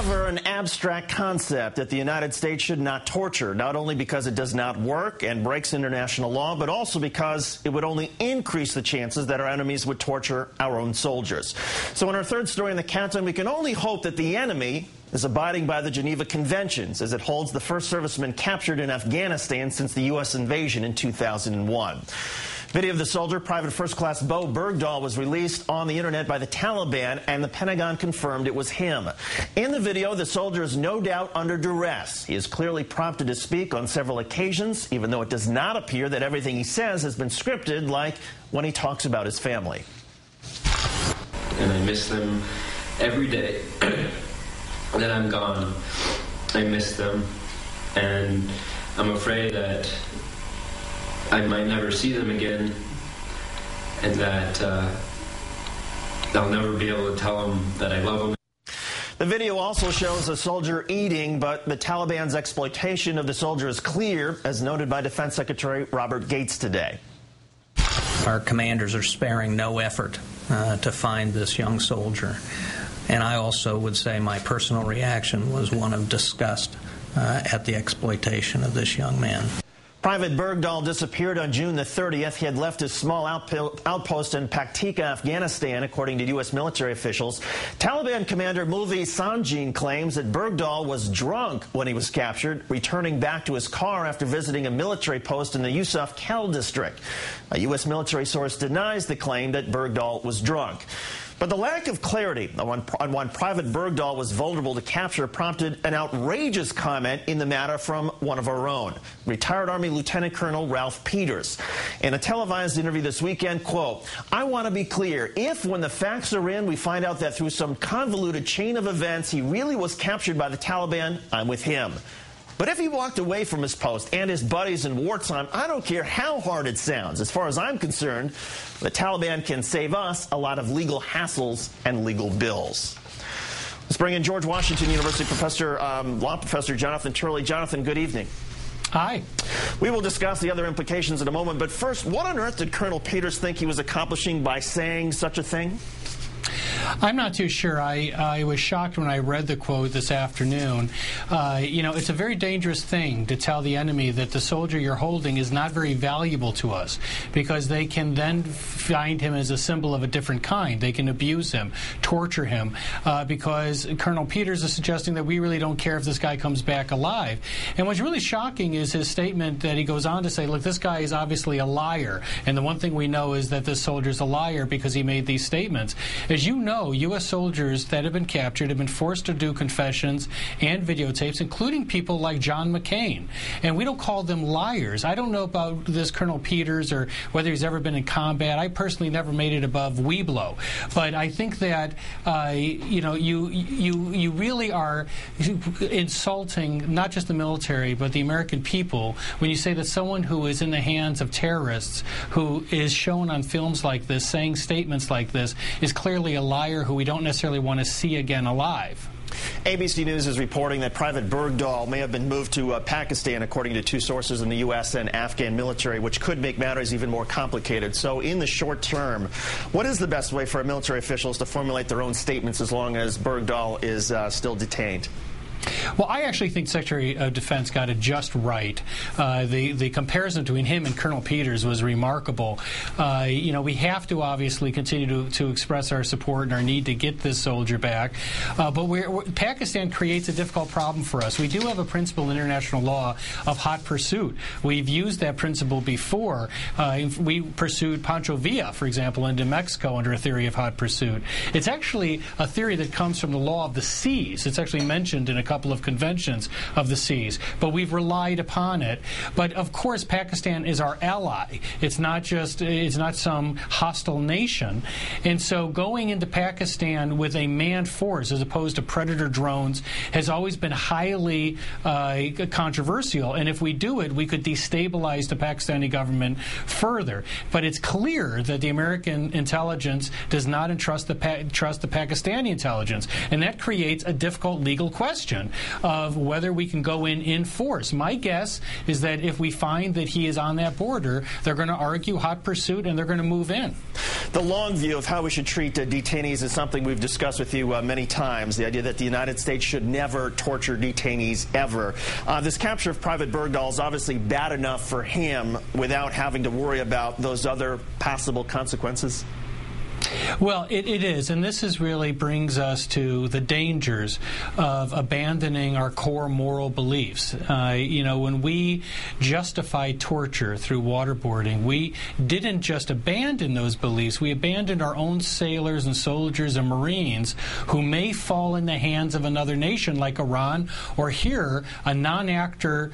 never an abstract concept that the United States should not torture, not only because it does not work and breaks international law, but also because it would only increase the chances that our enemies would torture our own soldiers. So in our third story in the countdown, we can only hope that the enemy is abiding by the Geneva Conventions as it holds the first serviceman captured in Afghanistan since the U.S. invasion in 2001. Video of the soldier, Private First Class Bo Bergdahl, was released on the internet by the Taliban, and the Pentagon confirmed it was him. In the video, the soldier is no doubt under duress. He is clearly prompted to speak on several occasions, even though it does not appear that everything he says has been scripted, like when he talks about his family. And I miss them every day that I'm gone. I miss them, and I'm afraid that I might never see them again, and that I'll never be able to tell them that I love them. The video also shows a soldier eating, but the Taliban's exploitation of the soldier is clear, as noted by Defense Secretary Robert Gates today. Our commanders are sparing no effort to find this young soldier. And I also would say my personal reaction was one of disgust at the exploitation of this young man. Private Bergdahl disappeared on June the 30th. He had left his small outpost in Paktika, Afghanistan, according to U.S. military officials. Taliban commander Mulvi Sanjin claims that Bergdahl was drunk when he was captured, returning back to his car after visiting a military post in the Yusuf Kel district. A U.S. military source denies the claim that Bergdahl was drunk. But the lack of clarity on when Private Bergdahl was vulnerable to capture prompted an outrageous comment in the matter from one of our own, retired Army Lieutenant Colonel Ralph Peters. In a televised interview this weekend, quote, "I want to be clear. If, when the facts are in, we find out that through some convoluted chain of events he really was captured by the Taliban, I'm with him. But if he walked away from his post and his buddies in wartime, I don't care how hard it sounds. As far as I'm concerned, the Taliban can save us a lot of legal hassles and legal bills." Let's bring in George Washington University law professor Jonathan Turley. Jonathan, good evening. Hi. We will discuss the other implications in a moment, but first, what on earth did Colonel Peters think he was accomplishing by saying such a thing? I'm not too sure. I was shocked when I read the quote this afternoon. You know, it's a very dangerous thing to tell the enemy that the soldier you're holding is not very valuable to us, because they can then find him as a symbol of a different kind. They can abuse him, torture him, because Colonel Peters is suggesting that we really don't care if this guy comes back alive. And what's really shocking is his statement that he goes on to say, look, this guy is obviously a liar. And the one thing we know is that this soldier's a liar because he made these statements. As you know, U.S. soldiers that have been captured have been forced to do confessions and videotapes, including people like John McCain. And we don't call them liars. I don't know about this Colonel Peters or whether he's ever been in combat. I personally never made it above Weeblo. But I think that, you know, you really are insulting not just the military, but the American people when you say that someone who is in the hands of terrorists, who is shown on films like this, saying statements like this, is clearly a liar who we don't necessarily want to see again alive. ABC News is reporting that Private Bergdahl may have been moved to Pakistan, according to two sources in the U.S. and Afghan military, which could make matters even more complicated. So in the short term, what is the best way for military officials to formulate their own statements as long as Bergdahl is still detained? Well, I actually think Secretary of Defense got it just right. The comparison between him and Colonel Peters was remarkable. You know, we have to obviously continue to express our support and our need to get this soldier back. But Pakistan creates a difficult problem for us. We do have a principle in international law of hot pursuit. We've used that principle before. We pursued Pancho Villa, for example, into Mexico under a theory of hot pursuit. It's actually a theory that comes from the law of the seas. It's actually mentioned in a couple of conventions of the seas, but we've relied upon it. But of course, Pakistan is our ally. It's not some hostile nation. And so going into Pakistan with a manned force as opposed to predator drones has always been highly controversial. And if we do it, we could destabilize the Pakistani government further. But it's clear that the American intelligence does not trust the Pakistani intelligence, and that creates a difficult legal question. of whether we can go in force. My guess is that if we find that he is on that border, they're going to argue hot pursuit and they're going to move in. The long view of how we should treat detainees is something we've discussed with you many times, the idea that the United States should never torture detainees ever. This capture of Private Bergdahl is obviously bad enough for him without having to worry about those other possible consequences. Well, it is, and this really brings us to the dangers of abandoning our core moral beliefs. When we justified torture through waterboarding, we didn't just abandon those beliefs, we abandoned our own sailors and soldiers and Marines who may fall in the hands of another nation like Iran, or here, a non-government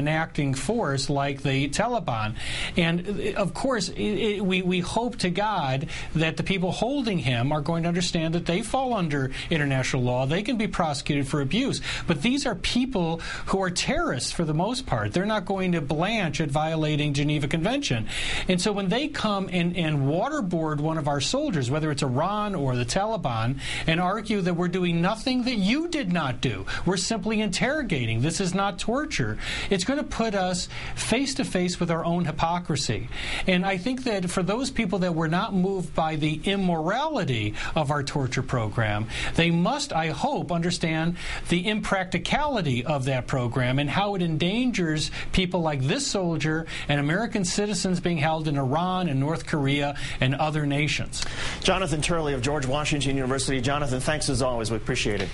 acting force like the Taliban. And, of course, we hope to God that the people holding him are going to understand that they fall under international law. They can be prosecuted for abuse. But these are people who are terrorists for the most part. They're not going to blanch at violating Geneva Convention. And so when they come and waterboard one of our soldiers, whether it's Iran or the Taliban, and argue that we're doing nothing that you did not do, we're simply interrogating, this is not torture, it's going to put us face to face with our own hypocrisy. And I think that for those people that were not moved by the immorality of our torture program, they must, I hope, understand the impracticality of that program and how it endangers people like this soldier and American citizens being held in Iran and North Korea and other nations. Jonathan Turley of George Washington University. Jonathan, thanks as always. We appreciate it.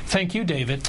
Thank you, David.